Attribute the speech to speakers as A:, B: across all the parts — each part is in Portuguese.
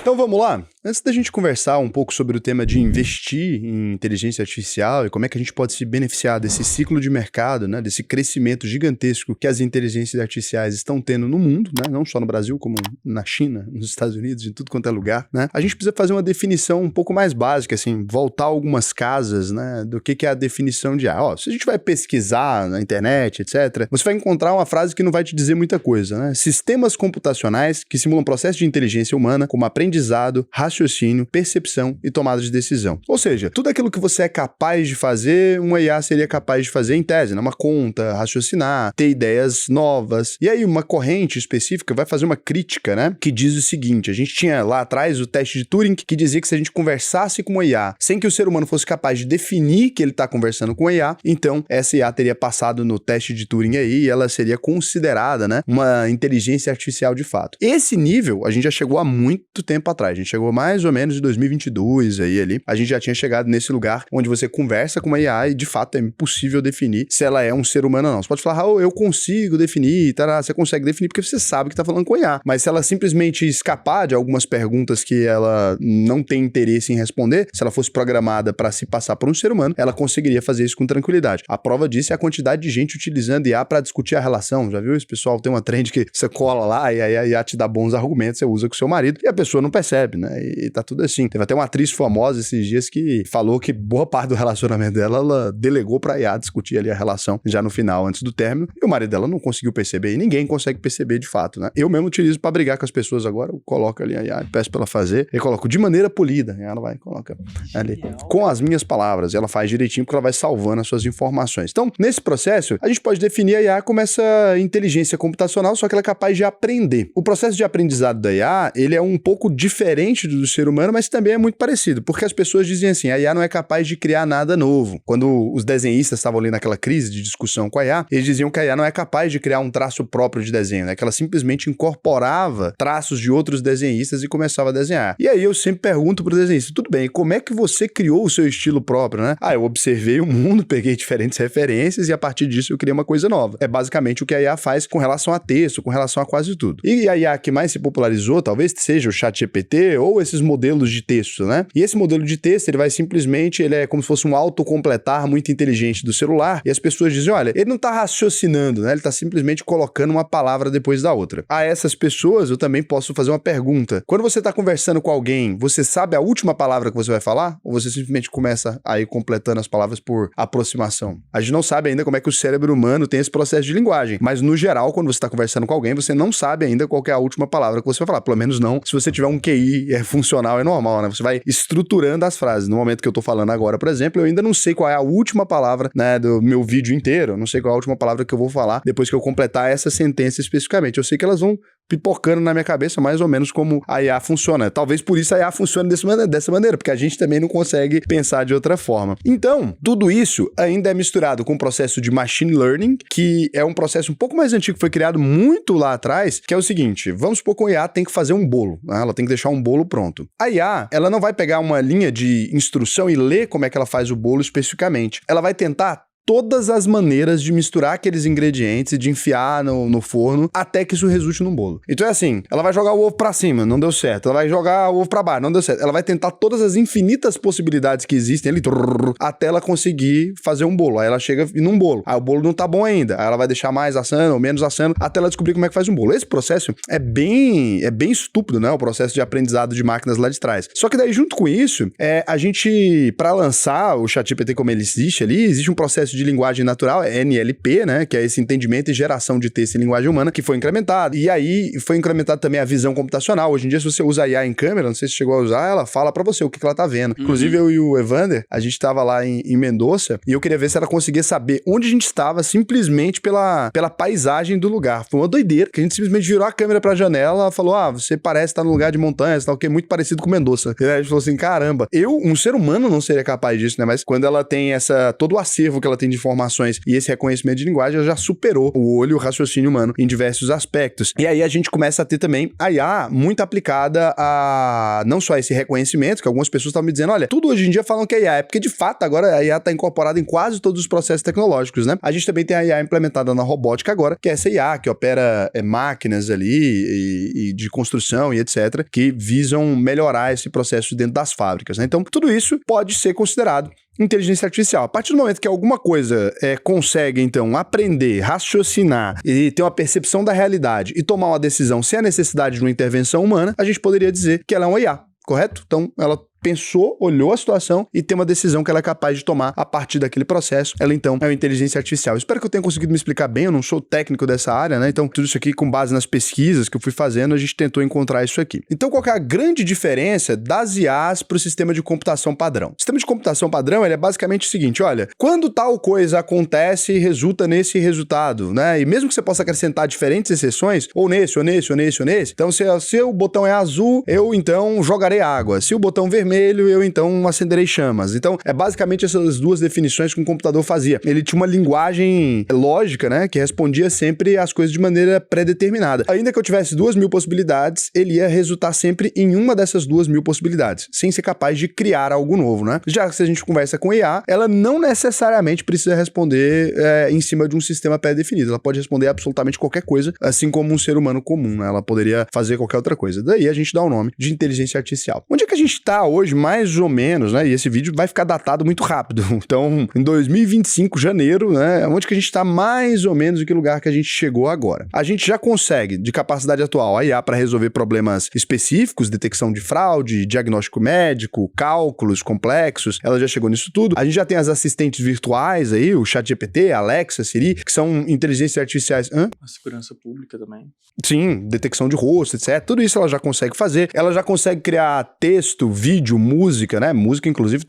A: Então vamos lá? Antes da gente conversar um pouco sobre o tema de investir em inteligência artificial e como é que a gente pode se beneficiar desse ciclo de mercado, né, desse crescimento gigantesco que as inteligências artificiais estão tendo no mundo, né, não só no Brasil, como na China, nos Estados Unidos, em tudo quanto é lugar, né, a gente precisa fazer uma definição um pouco mais básica, assim, voltar algumas casas, né, do que é a definição de IA. Ó, se a gente vai pesquisar na internet, etc., você vai encontrar uma frase que não vai te dizer muita coisa, né? Sistemas computacionais que simulam processos de inteligência humana como aprendizado, raciocínio, percepção e tomada de decisão. Ou seja, tudo aquilo que você é capaz de fazer, uma IA seria capaz de fazer em tese, né? Uma conta, raciocinar, ter ideias novas. E aí uma corrente específica vai fazer uma crítica, né? Que diz o seguinte, a gente tinha lá atrás o teste de Turing que dizia que se a gente conversasse com uma IA sem que o ser humano fosse capaz de definir que ele está conversando com a IA, então essa IA teria passado no teste de Turing aí e ela seria considerada, né? Uma inteligência artificial de fato. Esse nível a gente já chegou há muito tempo atrás, a gente chegou mais ou menos em 2022 aí ali, a gente já tinha chegado nesse lugar onde você conversa com uma IA e de fato é impossível definir se ela é um ser humano ou não. Você pode falar, eu consigo definir, tá? Você consegue definir porque você sabe que tá falando com a IA, mas se ela simplesmente escapar de algumas perguntas que ela não tem interesse em responder, se ela fosse programada para se passar por um ser humano, ela conseguiria fazer isso com tranquilidade. A prova disso é a quantidade de gente utilizando IA para discutir a relação, já viu? Esse pessoal tem uma trend que você cola lá e aí a IA te dá bons argumentos, você usa com seu marido e a pessoa não percebe, né? E tá tudo assim. Teve até uma atriz famosa esses dias que falou que boa parte do relacionamento dela, ela delegou pra IA discutir ali a relação já no final, antes do término, e o marido dela não conseguiu perceber, e ninguém consegue perceber de fato, né? Eu mesmo utilizo pra brigar com as pessoas agora, eu coloco ali a IA, peço pra ela fazer, e coloco de maneira polida, e ela vai e coloca ali, com as minhas palavras, e ela faz direitinho porque ela vai salvando as suas informações. Então, nesse processo, a gente pode definir a IA como essa inteligência computacional, só que ela é capaz de aprender. O processo de aprendizado da IA, ele é um pouco diferente do ser humano, mas também é muito parecido, porque as pessoas dizem assim, a IA não é capaz de criar nada novo. Quando os desenhistas estavam ali naquela crise de discussão com a IA, eles diziam que a IA não é capaz de criar um traço próprio de desenho, né? Que ela simplesmente incorporava traços de outros desenhistas e começava a desenhar. E aí eu sempre pergunto pro desenhista, tudo bem, como é que você criou o seu estilo próprio, né? Eu observei o mundo, peguei diferentes referências e a partir disso eu criei uma coisa nova. É basicamente o que a IA faz com relação a texto, com relação a quase tudo. E a IA que mais se popularizou, talvez seja o ChatGPT ou esses modelos de texto, né? E esse modelo de texto, ele vai simplesmente, ele é como se fosse um autocompletar muito inteligente do celular, e as pessoas dizem, olha, ele não tá raciocinando, né? Ele tá simplesmente colocando uma palavra depois da outra. A essas pessoas, eu também posso fazer uma pergunta. Quando você tá conversando com alguém, você sabe a última palavra que você vai falar? Ou você simplesmente começa a ir completando as palavras por aproximação? A gente não sabe ainda como é que o cérebro humano tem esse processo de linguagem, mas no geral, quando você tá conversando com alguém, você não sabe ainda qual que é a última palavra que você vai falar, pelo menos não se você tiver um QI funcional, é normal, né? Você vai estruturando as frases. No momento que eu tô falando agora, por exemplo, eu ainda não sei qual é a última palavra, né, do meu vídeo inteiro, eu não sei qual é a última palavra que eu vou falar depois que eu completar essa sentença especificamente. Eu sei que elas vão pipocando na minha cabeça mais ou menos como a IA funciona. Talvez por isso a IA funcione dessa maneira, porque a gente também não consegue pensar de outra forma. Então, tudo isso ainda é misturado com o processo de machine learning, que é um processo um pouco mais antigo, que foi criado muito lá atrás, que é o seguinte, vamos supor que a IA tem que fazer um bolo, né? Ela tem que deixar um bolo pronto. A IA, ela não vai pegar uma linha de instrução e ler como é que ela faz o bolo especificamente. Ela vai tentar todas as maneiras de misturar aqueles ingredientes e de enfiar no forno até que isso resulte num bolo. Então é assim, ela vai jogar o ovo pra cima, não deu certo. Ela vai jogar o ovo pra baixo, não deu certo. Ela vai tentar todas as infinitas possibilidades que existem ali, até ela conseguir fazer um bolo. Aí ela chega num bolo. Aí o bolo não tá bom ainda. Aí ela vai deixar mais assando ou menos assando até ela descobrir como é que faz um bolo. Esse processo é bem estúpido, né? O processo de aprendizado de máquinas lá de trás. Só que daí, junto com isso, a gente, pra lançar o ChatGPT como ele existe ali, existe um processo de linguagem natural, NLP, né, que é esse entendimento e geração de texto em linguagem humana, que foi incrementado. E aí foi incrementado também a visão computacional. Hoje em dia, se você usa a IA em câmera, não sei se chegou a usar, ela fala pra você o que ela tá vendo. Inclusive, eu e o Evander, a gente tava lá em Mendoza e eu queria ver se ela conseguia saber onde a gente estava simplesmente pela paisagem do lugar. Foi uma doideira, que a gente simplesmente virou a câmera pra janela, falou, você parece estar num lugar de montanhas, tal, que é muito parecido com Mendoza. E aí a gente falou assim, caramba, um ser humano não seria capaz disso, né, mas quando ela tem todo o acervo que ela tem tem de informações e esse reconhecimento de linguagem já superou o olho e o raciocínio humano em diversos aspectos. E aí a gente começa a ter também a IA muito aplicada a não só esse reconhecimento, que algumas pessoas estão me dizendo, olha, tudo hoje em dia falam que é IA, é porque de fato agora a IA está incorporada em quase todos os processos tecnológicos, né? A gente também tem a IA implementada na robótica agora, que é essa IA que opera máquinas ali e de construção e etc, que visam melhorar esse processo dentro das fábricas, né? Então, tudo isso pode ser considerado inteligência artificial. A partir do momento que alguma coisa consegue, então, aprender, raciocinar e ter uma percepção da realidade e tomar uma decisão sem a necessidade de uma intervenção humana, a gente poderia dizer que ela é uma IA, correto? Então, ela pensou, olhou a situação e tem uma decisão que ela é capaz de tomar a partir daquele processo. Ela, então, é uma inteligência artificial. Espero que eu tenha conseguido me explicar bem, eu não sou técnico dessa área, né? Então, tudo isso aqui, com base nas pesquisas que eu fui fazendo, a gente tentou encontrar isso aqui. Então, qual que é a grande diferença das IAs para o sistema de computação padrão? O sistema de computação padrão, ele é basicamente o seguinte, olha, quando tal coisa acontece, resulta nesse resultado, né? E mesmo que você possa acrescentar diferentes exceções, ou nesse, ou nesse, ou nesse, ou nesse, então, se o botão é azul, eu, então, jogarei água. Se o botão vermelho, eu então acenderei chamas. Então, é basicamente essas duas definições que um computador fazia. Ele tinha uma linguagem lógica, né, que respondia sempre as coisas de maneira pré-determinada. Ainda que eu tivesse 2.000 possibilidades, ele ia resultar sempre em uma dessas 2.000 possibilidades, sem ser capaz de criar algo novo, né? Já que se a gente conversa com IA, ela não necessariamente precisa responder em cima de um sistema pré-definido. Ela pode responder absolutamente qualquer coisa, assim como um ser humano comum, né? Ela poderia fazer qualquer outra coisa. Daí a gente dá o nome de inteligência artificial. Onde é que a gente está hoje, mais ou menos, né? E esse vídeo vai ficar datado muito rápido. Então, em 2025, janeiro, né? Onde que a gente está mais ou menos em que lugar que a gente chegou agora? A gente já consegue, de capacidade atual, a IA para resolver problemas específicos, detecção de fraude, diagnóstico médico, cálculos complexos. Ela já chegou nisso tudo. A gente já tem as assistentes virtuais aí, o ChatGPT, a Alexa, Siri, que são inteligências artificiais.
B: A segurança pública também.
A: Sim, detecção de rosto, etc. Tudo isso ela já consegue fazer. Ela já consegue criar texto, vídeo, música, né? Música, inclusive,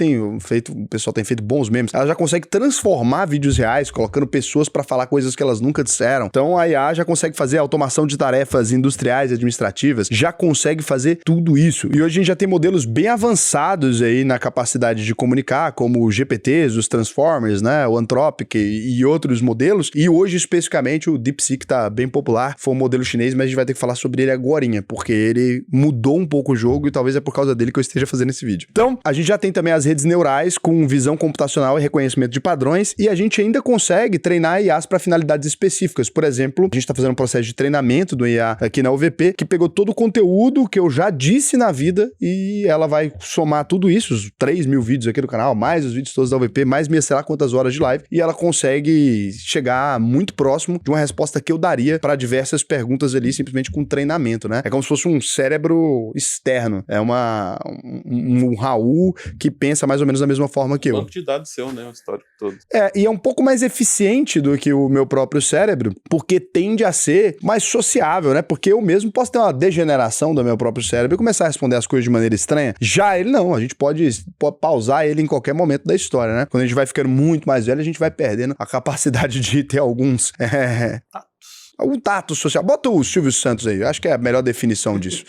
A: o pessoal tem feito bons memes. Ela já consegue transformar vídeos reais, colocando pessoas para falar coisas que elas nunca disseram. Então, a IA já consegue fazer automação de tarefas industriais e administrativas, já consegue fazer tudo isso. E hoje a gente já tem modelos bem avançados aí na capacidade de comunicar, como os GPTs, os Transformers, né? O Anthropic e outros modelos. E hoje, especificamente, o DeepSeek tá bem popular. Foi um modelo chinês, mas a gente vai ter que falar sobre ele agorinha, porque ele mudou um pouco o jogo e talvez é por causa dele que eu esteja fazendo esse vídeo. Então, a gente já tem também as redes neurais com visão computacional e reconhecimento de padrões e a gente ainda consegue treinar IAs para finalidades específicas. Por exemplo, a gente está fazendo um processo de treinamento do IA aqui na UVP, que pegou todo o conteúdo que eu já disse na vida e ela vai somar tudo isso, os 3.000 vídeos aqui do canal, mais os vídeos todos da UVP, mais sei lá quantas horas de live, e ela consegue chegar muito próximo de uma resposta que eu daria para diversas perguntas ali, simplesmente com treinamento, né? É como se fosse um cérebro externo. É um Raul que pensa mais ou menos da mesma forma que eu.
B: Banco de dados seu, né? O histórico todo.
A: E é um pouco mais eficiente do que o meu próprio cérebro, porque tende a ser mais sociável, né? Porque eu mesmo posso ter uma degeneração do meu próprio cérebro e começar a responder as coisas de maneira estranha. Já ele não, a gente pode pausar ele em qualquer momento da história, né? Quando a gente vai ficando muito mais velho, a gente vai perdendo a capacidade de ter alguns... O tato social. Bota o Silvio Santos aí, acho que é a melhor definição disso.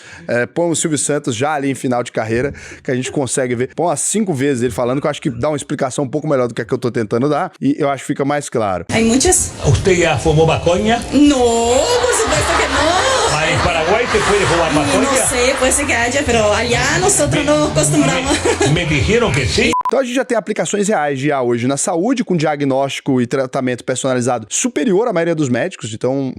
A: Põe o Silvio Santos já ali em final de carreira, que a gente consegue ver. Põe umas 5 vezes ele falando, que eu acho que dá uma explicação um pouco melhor do que a que eu tô tentando dar, e eu acho que fica mais claro.
C: Hay muchas.
D: ¿Usted ya fumó maconha?
C: No, por supuesto que no.
D: ¿En Paraguay se puede fumar maconha?
C: No sé, puede ser que haya, pero allá nosotros no acostumbramos.
D: Me dijeron que sí.
A: Então a gente já tem aplicações reais de IA hoje na saúde, com diagnóstico e tratamento personalizado superior à maioria dos médicos. Então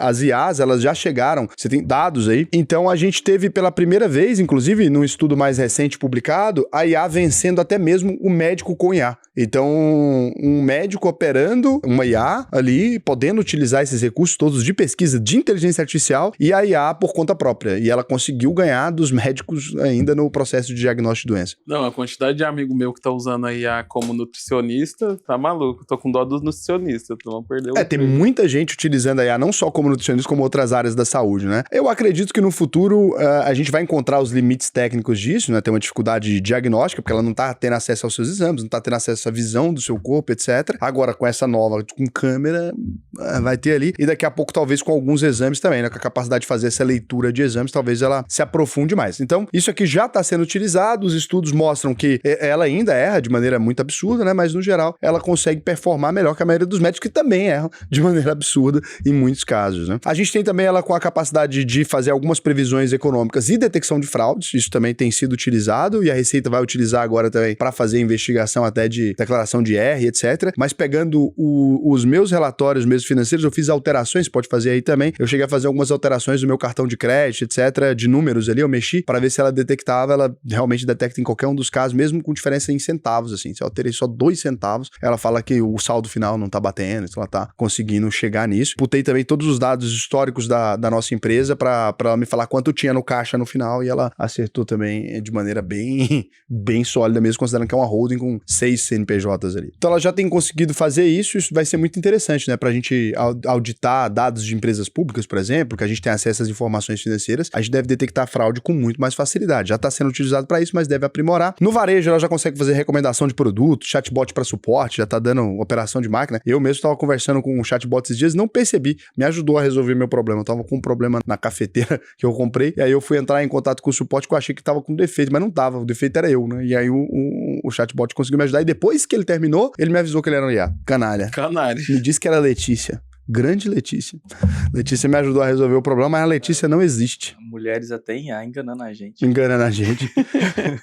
A: as IAs, elas já chegaram, você tem dados aí. Então a gente teve pela primeira vez, inclusive num estudo mais recente publicado, a IA vencendo até mesmo o médico com IA. Então um médico operando uma IA ali, podendo utilizar esses recursos todos de pesquisa de inteligência artificial e a IA por conta própria. E ela conseguiu ganhar dos médicos ainda no processo de diagnóstico de doença.
B: Não, a quantidade de amigo meu que tá usando a IA como nutricionista, tá maluco. Tô com dó dos nutricionistas, então vão perder o
A: tem muita gente utilizando a IA não só como nutricionista, como outras áreas da saúde, né? Eu acredito que no futuro a gente vai encontrar os limites técnicos disso, né? Tem uma dificuldade diagnóstica, porque ela não tá tendo acesso aos seus exames, não tá tendo acesso à visão do seu corpo, etc. Agora, com essa nova, com câmera, vai ter ali. E daqui a pouco, talvez com alguns exames também, né? Com a capacidade de fazer essa leitura de exames, talvez ela se aprofunde mais. Então, isso aqui já está sendo utilizado, os estudos mostram que ela ela ainda erra de maneira muito absurda, né? Mas no geral ela consegue performar melhor que a maioria dos médicos que também erram de maneira absurda em muitos casos, né? A gente tem também ela com a capacidade de fazer algumas previsões econômicas e detecção de fraudes, isso também tem sido utilizado e a Receita vai utilizar agora também para fazer investigação até de declaração de R, etc. Mas pegando os meus relatórios mesmo financeiros, eu fiz alterações, pode fazer aí também. Eu cheguei a fazer algumas alterações do meu cartão de crédito, etc, de números ali, eu mexi para ver se ela detectava, ela realmente detecta em qualquer um dos casos, mesmo com diferença em centavos, assim. Se eu alterei só 2 centavos, ela fala que o saldo final não tá batendo, então ela tá conseguindo chegar nisso. Putei também todos os dados históricos da nossa empresa para ela me falar quanto tinha no caixa no final e ela acertou também de maneira bem sólida mesmo, considerando que é uma holding com 6 CNPJs ali. Então ela já tem conseguido fazer isso vai ser muito interessante, né, pra gente auditar dados de empresas públicas, por exemplo, que a gente tem acesso às informações financeiras, a gente deve detectar fraude com muito mais facilidade. Já está sendo utilizado para isso, mas deve aprimorar. No varejo, ela já consegue fazer recomendação de produto, chatbot para suporte, já está dando operação de máquina. Eu mesmo estava conversando com um chatbot esses dias, não percebi, me ajudou a resolver meu problema. Eu estava com um problema na cafeteira que eu comprei, e aí eu fui entrar em contato com o suporte que eu achei que estava com defeito, mas não estava, o defeito era eu, né? E aí o chatbot conseguiu me ajudar, e depois que ele terminou, ele me avisou que ele era um IA. Canalha. Me disse que era Letícia. Grande Letícia. Letícia me ajudou a resolver o problema, mas a Letícia não existe.
E: Mulheres até em A enganando a gente.
A: Enganando a gente.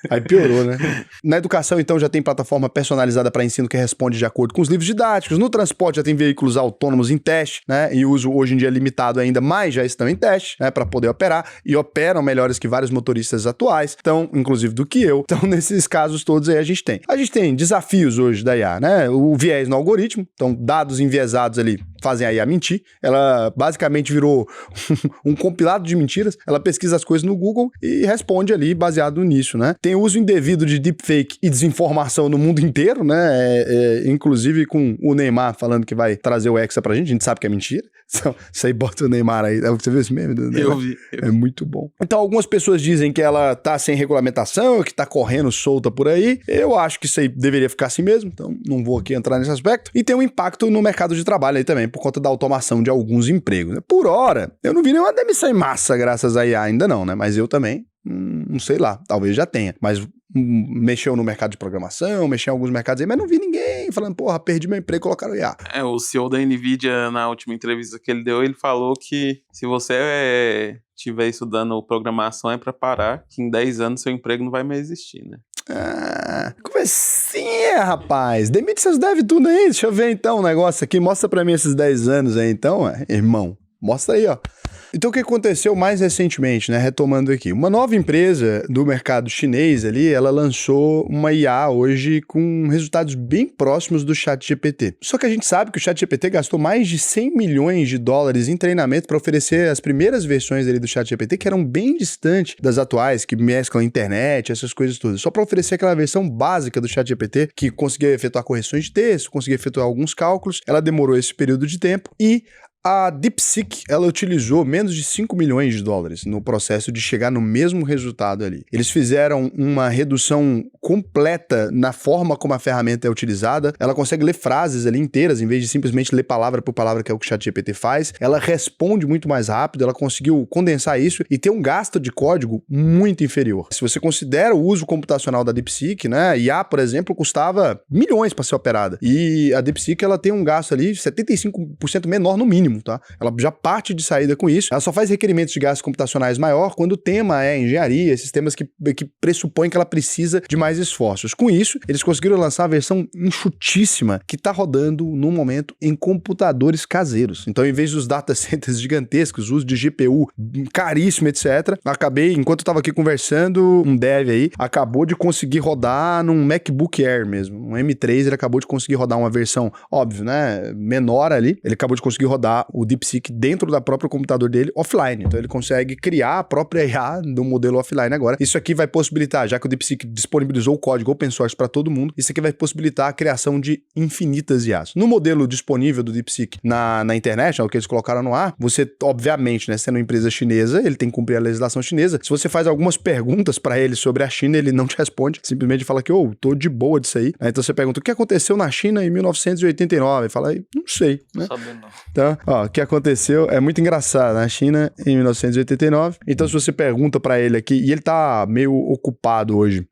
A: Aí piorou, né? Na educação, então, já tem plataforma personalizada para ensino que responde de acordo com os livros didáticos. No transporte, já tem veículos autônomos em teste, né? E uso hoje em dia limitado ainda, mas já estão em teste, né? Para poder operar. E operam melhores que vários motoristas atuais. Então, inclusive do que eu. Então, nesses casos todos aí a gente tem desafios hoje da IA, né? O viés no algoritmo. Então, dados enviesados ali fazem a IA mentir. Ela basicamente virou um compilado de mentiras. Ela pesquisa as coisas no Google e responde ali baseado nisso, né? Tem uso indevido de deepfake e desinformação no mundo inteiro, né? Inclusive com o Neymar falando que vai trazer o Hexa pra gente. A gente sabe que é mentira. Isso aí bota o Neymar aí. Você viu esse meme do Neymar?
B: Eu vi.
A: É muito bom. Então, algumas pessoas dizem que ela tá sem regulamentação, que tá correndo solta por aí. Eu acho que isso aí deveria ficar assim mesmo. Então, não vou aqui entrar nesse aspecto. E tem um impacto no mercado de trabalho aí também, por conta da automação de alguns empregos, né? Por hora, eu não vi nenhuma demissão em massa graças a IA ainda não, né? Mas eu também, não sei lá, talvez já tenha. Mas mexeu no mercado de programação, mexeu em alguns mercados aí, mas não vi ninguém falando, porra, perdi meu emprego e colocaram IA.
B: O CEO da NVIDIA, na última entrevista que ele deu, ele falou que se você estiver estudando programação é pra parar, que em 10 anos seu emprego não vai mais existir, né?
A: Conversinha, rapaz. Demite seus devs tudo aí. Deixa eu ver então o negócio aqui. Mostra pra mim esses 10 anos aí então, irmão. Mostra aí, ó. Então o que aconteceu mais recentemente, né? Retomando aqui. Uma nova empresa do mercado chinês ali, ela lançou uma IA hoje com resultados bem próximos do ChatGPT. Só que a gente sabe que o ChatGPT gastou mais de 100 milhões de dólares em treinamento para oferecer as primeiras versões ali do ChatGPT, que eram bem distantes das atuais, que mesclam internet, essas coisas todas. Só para oferecer aquela versão básica do ChatGPT, que conseguia efetuar correções de texto, conseguia efetuar alguns cálculos. Ela demorou esse período de tempo e a DeepSeek, ela utilizou menos de 5 milhões de dólares no processo de chegar no mesmo resultado ali. Eles fizeram uma redução completa na forma como a ferramenta é utilizada. Ela consegue ler frases ali inteiras, em vez de simplesmente ler palavra por palavra, que é o que o ChatGPT faz. Ela responde muito mais rápido, ela conseguiu condensar isso e ter um gasto de código muito inferior. Se você considera o uso computacional da DeepSeek, né, IA, por exemplo, custava milhões para ser operada. E a DeepSeek, ela tem um gasto ali 75% menor no mínimo. Tá? Ela já parte de saída com isso. Ela só faz requerimentos de gastos computacionais maior quando o tema é engenharia, esses temas que pressupõem que ela precisa de mais esforços. Com isso, eles conseguiram lançar a versão enxutíssima que está rodando no momento em computadores caseiros. Então, em vez dos data centers gigantescos, uso de GPU caríssimo, etc., acabei, enquanto eu estava aqui conversando, um dev aí acabou de conseguir rodar num MacBook Air mesmo. Um M3, ele acabou de conseguir rodar uma versão, óbvio, né, menor ali. Ele acabou de conseguir rodar o DeepSeek dentro da própria computador dele offline. Então ele consegue criar a própria IA do modelo offline agora. Isso aqui vai possibilitar, já que o DeepSeek disponibilizou o código open source para todo mundo, isso aqui vai possibilitar a criação de infinitas IAs. No modelo disponível do DeepSeek na internet, o que eles colocaram no ar, você, obviamente, né, sendo uma empresa chinesa, ele tem que cumprir a legislação chinesa. Se você faz algumas perguntas para ele sobre a China, ele não te responde, simplesmente fala que, tô de boa disso aí. Então você pergunta, o que aconteceu na China em 1989? Fala aí, não sei, né?
E: Não sabendo não.
A: Então, o que aconteceu é muito engraçado, na China, em 1989. Então, se você pergunta pra ele aqui, e ele tá meio ocupado hoje,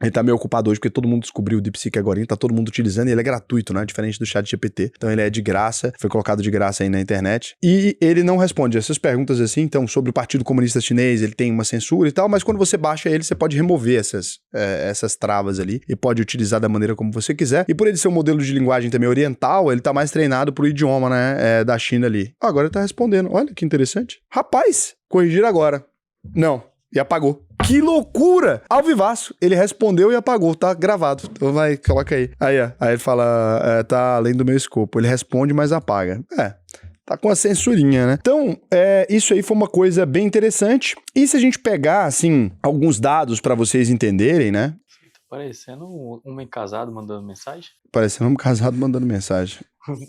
A: lançado hoje, porque todo mundo descobriu o DeepSeek agora, tá todo mundo utilizando e ele é gratuito, né? Diferente do ChatGPT. Então ele é de graça, foi colocado de graça aí na internet. E ele não responde essas perguntas assim, então sobre o Partido Comunista Chinês, ele tem uma censura e tal, mas quando você baixa ele, você pode remover essas travas ali e pode utilizar da maneira como você quiser. E por ele ser um modelo de linguagem também oriental, ele tá mais treinado pro idioma, né, da China ali. Agora ele tá respondendo. Olha que interessante. Rapaz, corrigir agora. Não. E apagou. Que loucura! Ao vivaço. Ele respondeu e apagou. Tá gravado. Então vai, coloca aí. Aí, ó. Aí ele fala, tá além do meu escopo. Ele responde, mas apaga. Tá com a censurinha, né? Então, isso aí foi uma coisa bem interessante. E se a gente pegar, assim, alguns dados pra vocês entenderem, né?
E: Parecendo um homem casado mandando mensagem.
A: Parecendo um casado mandando mensagem.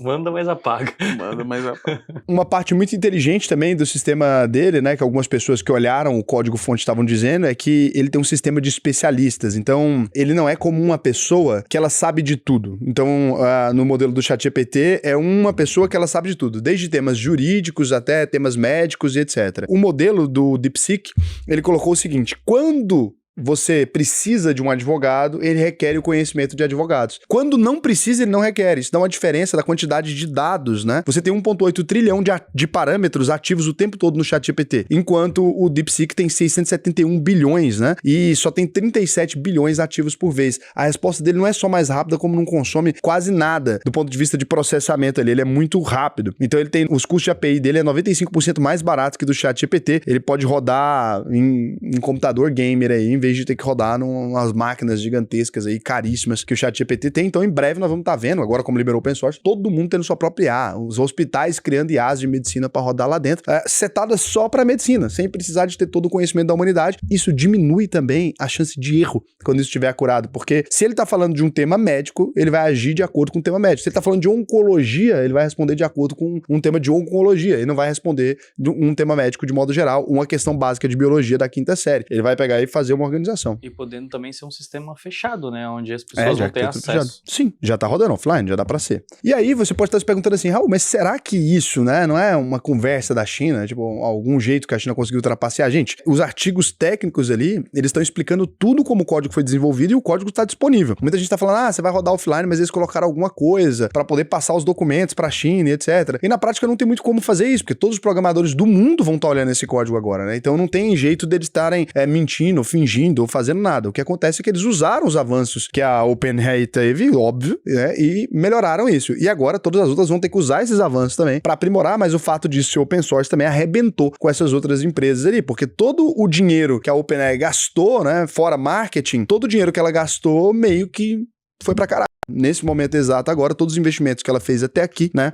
E: Manda, mas apaga.
B: Manda, mas apaga.
A: Uma parte muito inteligente também do sistema dele, né, que algumas pessoas que olharam o código-fonte estavam dizendo, é que ele tem um sistema de especialistas. Então, ele não é como uma pessoa que ela sabe de tudo. Então, no modelo do ChatGPT, é uma pessoa que ela sabe de tudo, desde temas jurídicos até temas médicos e etc. O modelo do DeepSeek, ele colocou o seguinte: quando você precisa de um advogado, ele requer o conhecimento de advogados. Quando não precisa, ele não requer. Isso dá uma diferença da quantidade de dados, né? Você tem 1,8 trilhão de parâmetros ativos o tempo todo no ChatGPT, enquanto o DeepSeek tem 671 bilhões, né? E só tem 37 bilhões ativos por vez. A resposta dele não é só mais rápida, como não consome quase nada do ponto de vista de processamento ali. Ele é muito rápido. Então ele tem, os custos de API dele é 95% mais baratos que do ChatGPT. Ele pode rodar em computador gamer aí, em vez de ter que rodar numas máquinas gigantescas aí, caríssimas, que o ChatGPT tem. Então, em breve, nós vamos estar vendo, agora como liberou open source, todo mundo tendo sua própria IA, os hospitais criando IAs de medicina para rodar lá dentro, setadas só para medicina, sem precisar de ter todo o conhecimento da humanidade. Isso diminui também a chance de erro quando isso estiver acurado, porque se ele está falando de um tema médico, ele vai agir de acordo com o tema médico. Se ele está falando de oncologia, ele vai responder de acordo com um tema de oncologia, ele não vai responder de um tema médico de modo geral, uma questão básica de biologia da 5ª série. Ele vai pegar e fazer uma organização.
E: E podendo também ser um sistema fechado, né? Onde as pessoas vão ter acesso.
A: Fechado. Sim, já tá rodando offline, já dá pra ser. E aí você pode estar se perguntando assim, Raul, mas será que isso, né, não é uma conversa da China, tipo, algum jeito que a China conseguiu trapacear? Gente, os artigos técnicos ali, eles estão explicando tudo como o código foi desenvolvido e o código está disponível. Muita gente tá falando, você vai rodar offline, mas eles colocaram alguma coisa pra poder passar os documentos pra China e etc. E na prática não tem muito como fazer isso, porque todos os programadores do mundo vão estar olhando esse código agora, né? Então não tem jeito deles estarem mentindo, fingindo ou fazendo nada. O que acontece é que eles usaram os avanços que a OpenAI teve, óbvio, né, e melhoraram isso. E agora todas as outras vão ter que usar esses avanços também para aprimorar, mas o fato disso ser open source também arrebentou com essas outras empresas ali, porque todo o dinheiro que a OpenAI gastou, né, fora marketing, todo o dinheiro que ela gastou meio que foi pra caralho. Nesse momento exato agora, todos os investimentos que ela fez até aqui, né,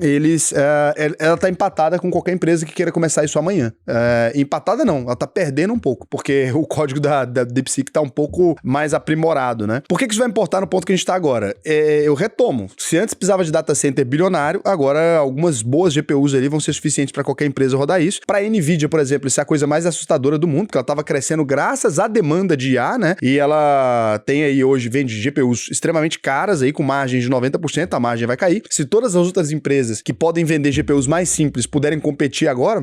A: ela tá empatada com qualquer empresa que queira começar isso amanhã. Empatada não, ela tá perdendo um pouco, porque o código da DeepSeek tá um pouco mais aprimorado, né? Por que isso vai importar no ponto que a gente tá agora? Eu retomo, se antes precisava de data center bilionário, agora algumas boas GPUs ali vão ser suficientes para qualquer empresa rodar isso. Pra Nvidia, por exemplo, isso é a coisa mais assustadora do mundo, porque ela tava crescendo graças à demanda de IA, né? E ela tem aí hoje, vende GPUs extremamente caras aí, com margem de 90%, a margem vai cair. Se todas as outras empresas que podem vender GPUs mais simples puderem competir agora,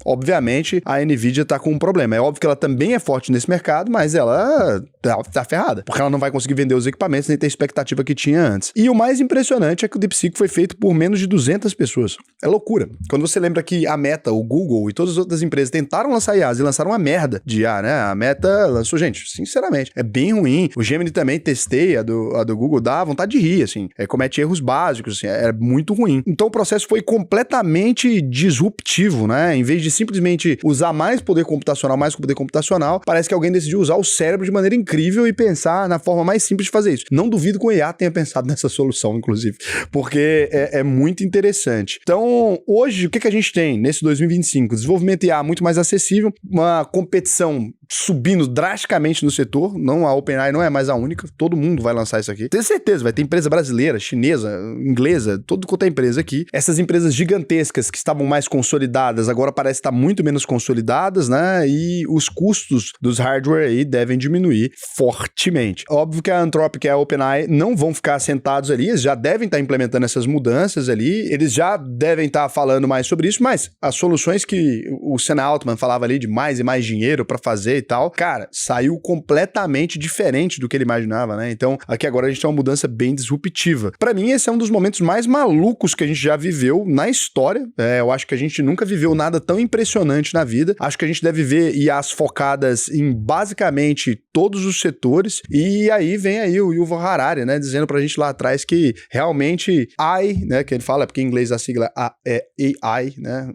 A: obviamente, a Nvidia tá com um problema. É óbvio que ela também é forte nesse mercado, mas ela tá ferrada, porque ela não vai conseguir vender os equipamentos nem ter a expectativa que tinha antes. E o mais impressionante é que o DeepSeek foi feito por menos de 200 pessoas. É loucura. Quando você lembra que a Meta, o Google e todas as outras empresas tentaram lançar IAs e lançaram uma merda de IA, né? A Meta lançou, gente, sinceramente, é bem ruim. O Gemini também testei, a do Google, dá vontade de rir, assim. Comete erros básicos, assim, é muito ruim. Então o processo foi completamente disruptivo, né? Em vez de simplesmente usar mais poder computacional, parece que alguém decidiu usar o cérebro de maneira incrível e pensar na forma mais simples de fazer isso. Não duvido que o IA tenha pensado nessa solução, inclusive, porque é muito interessante. Então, hoje, o que a gente tem nesse 2025? Desenvolvimento IA muito mais acessível, uma competição subindo drasticamente no setor, não, a OpenAI não é mais a única, todo mundo vai lançar isso aqui. Tenho certeza, vai ter empresa brasileira, chinesa, inglesa, todo quanto é empresa aqui. Essas empresas gigantescas que estavam mais consolidadas, agora parece parece estar muito menos consolidadas, né? E os custos dos hardware aí devem diminuir fortemente. Óbvio que a Anthropic e a OpenAI não vão ficar sentados ali, eles já devem estar implementando essas mudanças ali, eles já devem estar falando mais sobre isso, mas as soluções que o Sam Altman falava ali de mais e mais dinheiro pra fazer e tal, cara, saiu completamente diferente do que ele imaginava, né? Então, aqui agora a gente tem uma mudança bem disruptiva. Pra mim, esse é um dos momentos mais malucos que a gente já viveu na história. Eu acho que a gente nunca viveu nada tão impressionante na vida. Acho que a gente deve ver IAs focadas em basicamente todos os setores. E aí vem aí o Yuval Harari, né? Dizendo pra gente lá atrás que realmente AI, né? Que ele fala, porque em inglês a sigla é AI, né?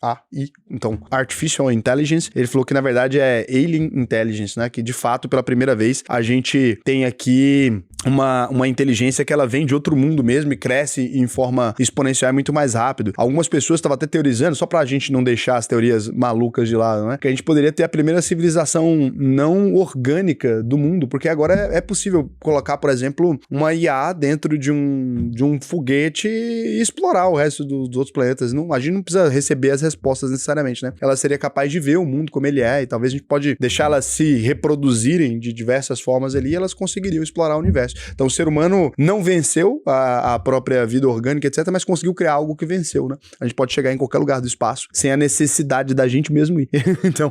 A: AI, então, Artificial Intelligence, ele falou que na verdade é Alien Intelligence, né, que de fato pela primeira vez a gente tem aqui uma inteligência que ela vem de outro mundo mesmo e cresce em forma exponencial muito mais rápido. Algumas pessoas estavam até teorizando, só pra gente não deixar as teorias malucas de lado, né, que a gente poderia ter a primeira civilização não orgânica do mundo, porque agora é possível colocar, por exemplo, uma IA dentro de um foguete e explorar o resto dos outros planetas. A gente não precisa receber as respostas necessariamente, né? Ela seria capaz de ver o mundo como ele é e talvez a gente pode deixar elas se reproduzirem de diversas formas ali e elas conseguiriam explorar o universo. Então o ser humano não venceu a própria vida orgânica, etc, mas conseguiu criar algo que venceu, né? A gente pode chegar em qualquer lugar do espaço sem a necessidade da gente mesmo ir. Então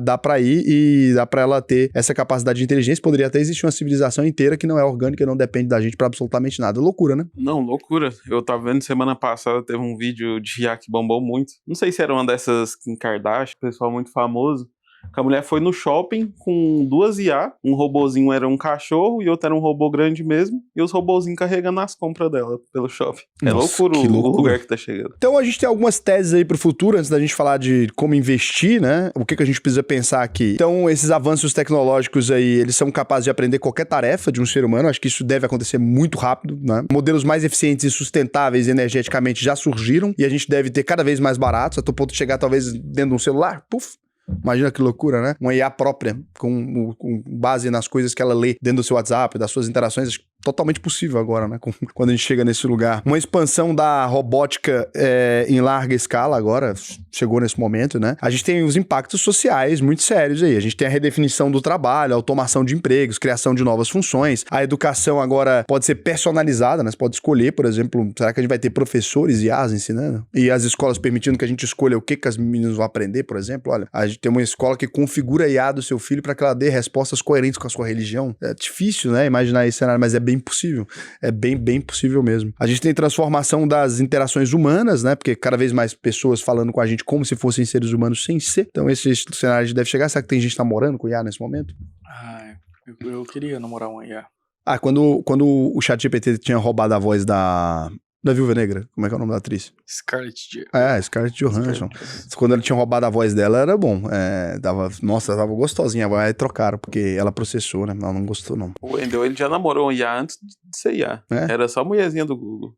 A: dá pra ir e dá pra ela ter essa capacidade de inteligência. Poderia até existir uma civilização inteira que não é orgânica e não depende da gente pra absolutamente nada. Loucura, né?
B: Não, loucura. Eu tava vendo semana passada, teve um vídeo de IA que bombou muito. Não sei se era uma dessas Kim Kardashian, pessoal muito famoso, que a mulher foi no shopping com 2 IA, um robozinho era um cachorro e outro era um robô grande mesmo, e os robozinhos carregando as compras dela pelo shopping.
A: Nossa,
B: loucura
A: que loucura
B: o lugar que tá chegando.
A: Então a gente tem algumas teses aí pro futuro, antes da gente falar de como investir, né? O que a gente precisa pensar aqui. Então esses avanços tecnológicos aí, eles são capazes de aprender qualquer tarefa de um ser humano, acho que isso deve acontecer muito rápido, né? Modelos mais eficientes e sustentáveis energeticamente já surgiram, e a gente deve ter cada vez mais baratos, até o ponto de chegar talvez dentro de um celular, puf. Imagina que loucura, né? Uma IA própria, com base nas coisas que ela lê dentro do seu WhatsApp, das suas interações, acho totalmente possível agora, né? Quando a gente chega nesse lugar. Uma expansão da robótica em larga escala agora, chegou nesse momento, né? A gente tem os impactos sociais muito sérios aí. A gente tem a redefinição do trabalho, a automação de empregos, criação de novas funções. A educação agora pode ser personalizada, né? Você pode escolher, por exemplo, será que a gente vai ter professores IAs ensinando? E as escolas permitindo que a gente escolha o que as meninas vão aprender, por exemplo? Olha, a gente tem uma escola que configura a IA do seu filho para que ela dê respostas coerentes com a sua religião. É difícil, né? Imaginar esse cenário, mas é bem possível. É bem possível mesmo. A gente tem transformação das interações humanas, né? Porque cada vez mais pessoas falando com a gente como se fossem seres humanos sem ser. Então esse cenário a gente deve chegar. Será que tem gente namorando com IA nesse momento?
E: Eu queria namorar uma IA.
A: Quando o ChatGPT tinha roubado a voz da Viúva Negra, como é que é o nome da atriz?
E: Scarlett
A: Johansson. Quando ele tinha roubado a voz dela, era bom. Tava gostosinha, aí trocaram, porque ela processou, né? Ela não gostou, não.
B: O Wendel, ele já namorou um IA antes de ser IA.
A: É?
B: Era só a mulherzinha do Google.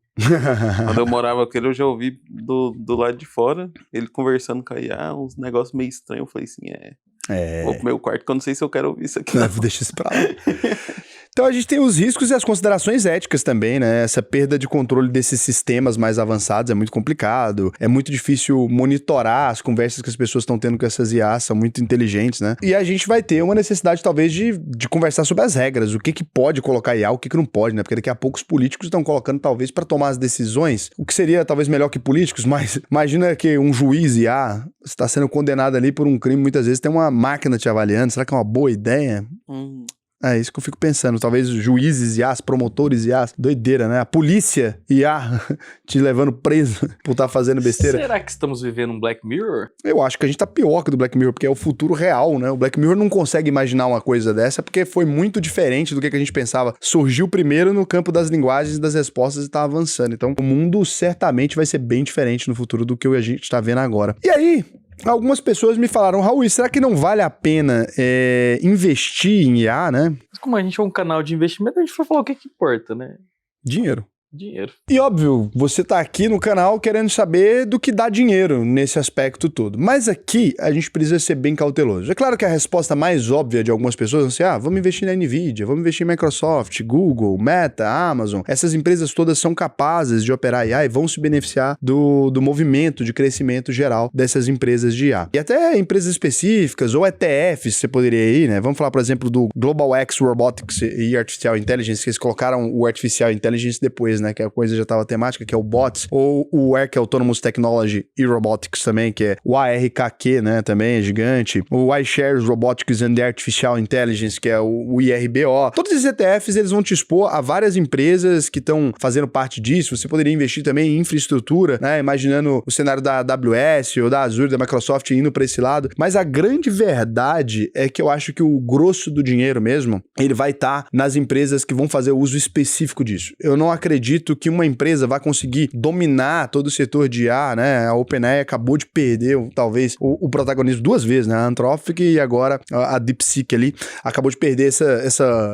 B: Quando eu morava com ele, eu já ouvi do lado de fora, ele conversando com a IA, uns negócios meio estranhos. Eu falei assim, vou pro meu quarto, que eu não sei se eu quero ouvir isso aqui.
A: Deixa isso pra lá. Então a gente tem os riscos e as considerações éticas também, né? Essa perda de controle desses sistemas mais avançados é muito complicado, é muito difícil monitorar as conversas que as pessoas estão tendo com essas IAs, são muito inteligentes, né? E a gente vai ter uma necessidade talvez de conversar sobre as regras, o que pode colocar IA, o que não pode, né? Porque daqui a pouco os políticos estão colocando talvez para tomar as decisões, o que seria talvez melhor que políticos, mas imagina que um juiz IA está sendo condenado ali por um crime, muitas vezes tem uma máquina te avaliando, será que é uma boa ideia? É isso que eu fico pensando. Talvez juízes IAs, promotores IAs, doideira, né? A polícia IA te levando preso por estar fazendo besteira.
E: Será que estamos vivendo um Black Mirror?
A: Eu acho que a gente tá pior que do Black Mirror, porque é o futuro real, né? O Black Mirror não consegue imaginar uma coisa dessa porque foi muito diferente do que a gente pensava. Surgiu primeiro no campo das linguagens e das respostas e tá avançando. Então, o mundo certamente vai ser bem diferente no futuro do que a gente tá vendo agora. E aí, algumas pessoas me falaram, Raul, será que não vale a pena investir em IA, né?
E: Mas como a gente é um canal de investimento, a gente foi falar o que importa, né?
A: Dinheiro.
E: Dinheiro.
A: E óbvio, você tá aqui no canal querendo saber do que dá dinheiro nesse aspecto todo. Mas aqui a gente precisa ser bem cauteloso. É claro que a resposta mais óbvia de algumas pessoas é assim, vamos investir na Nvidia, vamos investir em Microsoft, Google, Meta, Amazon. Essas empresas todas são capazes de operar IA e vão se beneficiar do movimento de crescimento geral dessas empresas de IA. E até empresas específicas ou ETFs você poderia ir, né? Vamos falar, por exemplo, do Global X Robotics e Artificial Intelligence, que eles colocaram o Artificial Intelligence depois, né, que a coisa já estava temática, que é o BOTS, ou o ARC Autonomous Technology e Robotics também, que é o ARKQ, né, também é gigante, o iShares Robotics and Artificial Intelligence, que é o IRBO. Todos esses ETFs, eles vão te expor a várias empresas que estão fazendo parte disso. Você poderia investir também em infraestrutura, né, imaginando o cenário da AWS ou da Azure, da Microsoft indo para esse lado. Mas a grande verdade é que eu acho que o grosso do dinheiro mesmo, ele vai estar nas empresas que vão fazer o uso específico disso. Eu não acredito que uma empresa vai conseguir dominar todo o setor de IA, né? A OpenAI acabou de perder, talvez, o protagonismo 2 vezes, né? A Anthropic e agora a DeepSeek ali acabou de perder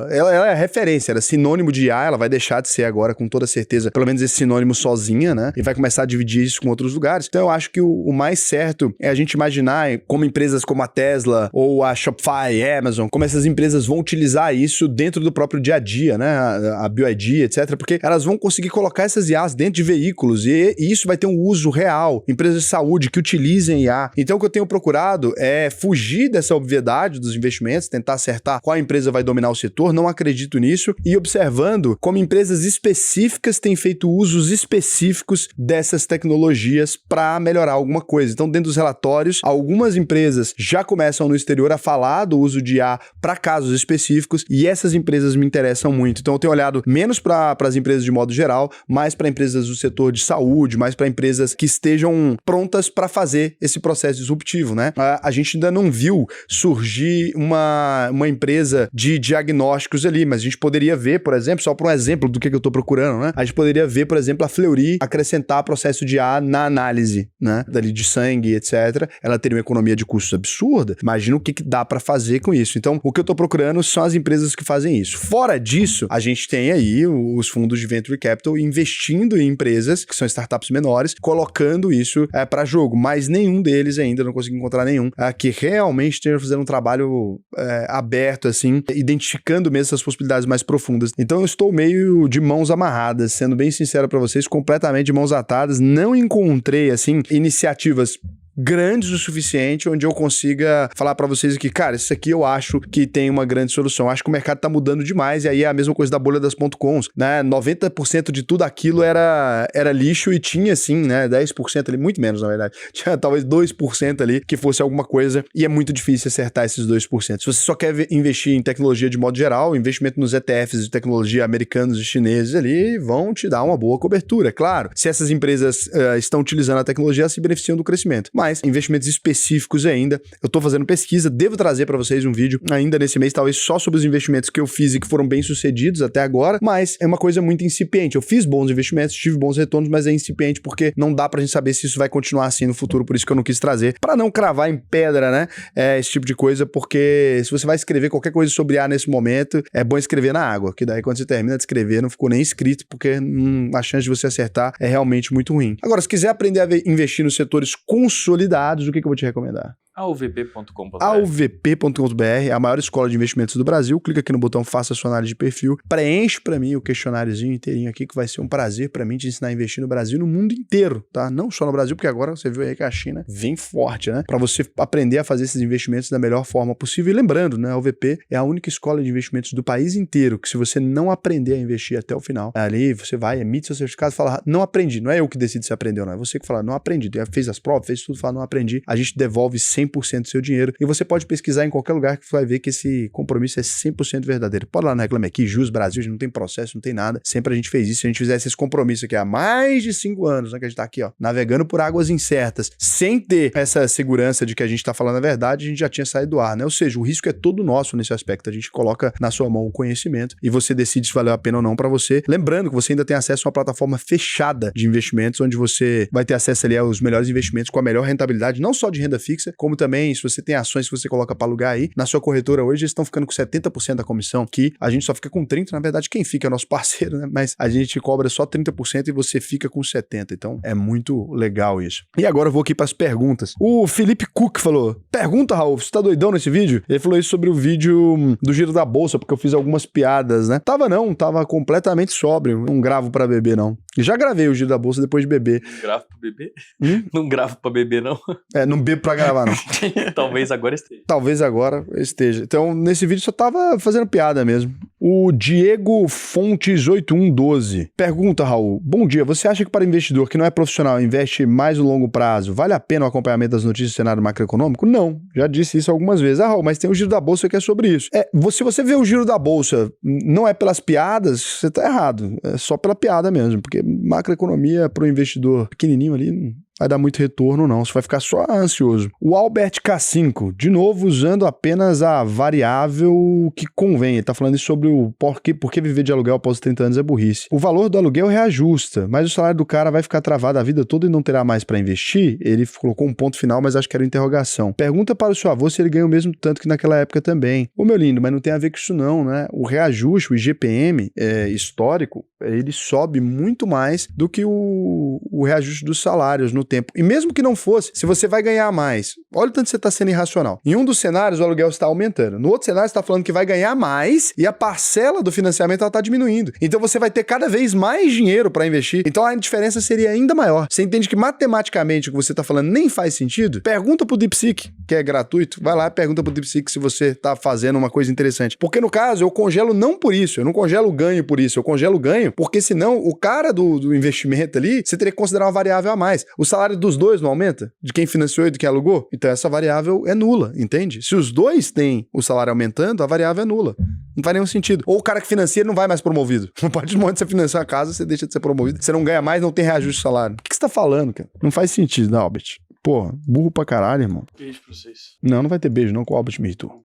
A: ela é a referência, era sinônimo de IA, ela vai deixar de ser agora, com toda certeza, pelo menos esse sinônimo sozinha, né? E vai começar a dividir isso com outros lugares. Então eu acho que o mais certo é a gente imaginar como empresas como a Tesla ou a Shopify, a Amazon, como essas empresas vão utilizar isso dentro do próprio dia a dia, né? A BioID, etc. Porque elas vão conseguir colocar essas IAs dentro de veículos e isso vai ter um uso real. Empresas de saúde que utilizem IA. Então o que eu tenho procurado é fugir dessa obviedade dos investimentos, tentar acertar qual empresa vai dominar o setor, não acredito nisso, e observando como empresas específicas têm feito usos específicos dessas tecnologias para melhorar alguma coisa. Então dentro dos relatórios, algumas empresas já começam no exterior a falar do uso de IA para casos específicos e essas empresas me interessam muito. Então eu tenho olhado menos para as empresas de modo geral, mais para empresas do setor de saúde, mais para empresas que estejam prontas para fazer esse processo disruptivo, né? A gente ainda não viu surgir uma empresa de diagnósticos ali, mas a gente poderia ver, por exemplo, só por um exemplo do que eu estou procurando, né? A gente poderia ver, por exemplo, a Fleury acrescentar processo de IA na análise, né? Dali de sangue, etc. Ela teria uma economia de custos absurda. Imagina o que dá para fazer com isso. Então, o que eu estou procurando são as empresas que fazem isso. Fora disso, a gente tem aí os fundos de Venture Capital investindo em empresas que são startups menores, colocando isso para jogo, mas nenhum deles ainda, não consegui encontrar nenhum, que realmente esteja fazendo um trabalho aberto, assim, identificando mesmo essas possibilidades mais profundas. Então eu estou meio de mãos amarradas, sendo bem sincero para vocês, completamente de mãos atadas, não encontrei, assim, iniciativas grandes o suficiente onde eu consiga falar pra vocês aqui, cara, isso aqui eu acho que tem uma grande solução. Acho que o mercado tá mudando demais e aí é a mesma coisa da bolha das .coms, né? 90% de tudo aquilo era lixo e tinha, assim, né? 10% ali, muito menos, na verdade. Tinha talvez 2% ali que fosse alguma coisa e é muito difícil acertar esses 2%. Se você só quer investir em tecnologia de modo geral, investimento nos ETFs de tecnologia americanos e chineses ali vão te dar uma boa cobertura, claro. Se essas empresas estão utilizando a tecnologia, elas se beneficiam do crescimento. Mas investimentos específicos ainda. Eu tô fazendo pesquisa, devo trazer para vocês um vídeo ainda nesse mês, talvez só sobre os investimentos que eu fiz e que foram bem sucedidos até agora, mas é uma coisa muito incipiente. Eu fiz bons investimentos, tive bons retornos, mas é incipiente porque não dá pra gente saber se isso vai continuar assim no futuro, por isso que eu não quis trazer, para não cravar em pedra, né, esse tipo de coisa, porque se você vai escrever qualquer coisa sobre IA nesse momento, é bom escrever na água, que daí quando você termina de escrever, não ficou nem escrito, porque a chance de você acertar é realmente muito ruim. Agora, se quiser aprender a investir nos setores consolidados, o que eu vou te recomendar?
E: AUVP.com.br.
A: AUVP.com.br é a maior escola de investimentos do Brasil. Clica aqui no botão Faça sua análise de perfil. Preenche para mim o questionáriozinho inteirinho aqui, que vai ser um prazer para mim te ensinar a investir no Brasil e no mundo inteiro, tá? Não só no Brasil, porque agora você viu aí que a China vem forte, né? Para você aprender a fazer esses investimentos da melhor forma possível. E lembrando, né? A UVP é a única escola de investimentos do país inteiro que se você não aprender a investir até o final, ali você vai, emite seu certificado e fala, não aprendi. Não é eu que decido se aprendeu, não. É você que fala, não aprendi. Fez as provas, fez tudo, fala, não aprendi. A gente devolve 100% do seu dinheiro e você pode pesquisar em qualquer lugar que você vai ver que esse compromisso é 100% verdadeiro. Pode ir lá na Reclame Aqui, Jus Brasil, a gente não tem processo, não tem nada. Sempre a gente fez isso. Se a gente fizesse esse compromisso aqui há mais de 5 anos, né, que a gente tá aqui, ó, navegando por águas incertas, sem ter essa segurança de que a gente tá falando a verdade, a gente já tinha saído do ar, né? Ou seja, o risco é todo nosso nesse aspecto. A gente coloca na sua mão o conhecimento e você decide se valeu a pena ou não para você. Lembrando que você ainda tem acesso a uma plataforma fechada de investimentos, onde você vai ter acesso ali aos melhores investimentos com a melhor rentabilidade, não só de renda fixa, como como também, se você tem ações que você coloca pra alugar aí, na sua corretora hoje, eles estão ficando com 70% da comissão, que a gente só fica com 30%, na verdade, quem fica é nosso parceiro, né? Mas a gente cobra só 30% e você fica com 70%. Então, é muito legal isso. E agora eu vou aqui pras perguntas. O Felipe Cook falou, pergunta, Raul, você tá doidão nesse vídeo? Ele falou isso sobre o vídeo do Giro da Bolsa, porque eu fiz algumas piadas, né? Tava completamente sóbrio, não gravo pra beber, não. E já gravei o Giro da Bolsa depois de beber.
E: Não gravo pra beber? Não gravo pra beber, não.
A: Não bebo pra gravar, não.
E: Talvez agora esteja.
A: Talvez agora esteja. Então, nesse vídeo só tava fazendo piada mesmo. O Diego Fontes 8112 pergunta, Raul, bom dia, você acha que para investidor que não é profissional investe mais no longo prazo, vale a pena o acompanhamento das notícias do cenário macroeconômico? Não, já disse isso algumas vezes. Raul, mas tem o Giro da Bolsa que é sobre isso. Se você vê o Giro da Bolsa não é pelas piadas, você tá errado. É só pela piada mesmo, porque macroeconomia para o investidor pequenininho ali vai dar muito retorno, não. Você vai ficar só ansioso. O Albert K5, de novo, usando apenas a variável que convém. Ele tá falando isso sobre o por que viver de aluguel após 30 anos é burrice. O valor do aluguel reajusta, mas o salário do cara vai ficar travado a vida toda e não terá mais para investir? Ele colocou um ponto final, mas acho que era uma interrogação. Pergunta para o seu avô se ele ganha o mesmo tanto que naquela época também. Ô, meu lindo, mas não tem a ver com isso não, né? O reajuste, o IGPM histórico, ele sobe muito mais do que o reajuste dos salários no tempo. E mesmo que não fosse, se você vai ganhar mais, olha o tanto que você está sendo irracional. Em um dos cenários, o aluguel está aumentando. No outro cenário, você está falando que vai ganhar mais e a parcela do financiamento está diminuindo. Então você vai ter cada vez mais dinheiro para investir. Então a diferença seria ainda maior. Você entende que matematicamente o que você está falando nem faz sentido? Pergunta pro DeepSeek, que é gratuito. Vai lá e pergunta pro DeepSeek se você está fazendo uma coisa interessante. Porque no caso, eu congelo não por isso. Eu não congelo o ganho por isso. Eu congelo o ganho porque senão o cara do investimento ali, você teria que considerar uma variável a mais. O salário dos dois não aumenta? De quem financiou e de quem alugou? Então essa variável é nula, entende? Se os dois têm o salário aumentando, a variável é nula. Não faz nenhum sentido. Ou o cara que financia não vai mais promovido. A partir do momento que você financia a casa, você deixa de ser promovido. Você não ganha mais, não tem reajuste de salário. O que você tá falando, cara? Não faz sentido, não, Albert. Porra, burro pra caralho, irmão.
E: Beijo pra vocês.
A: Não vai ter beijo não, com o Albert me irritou.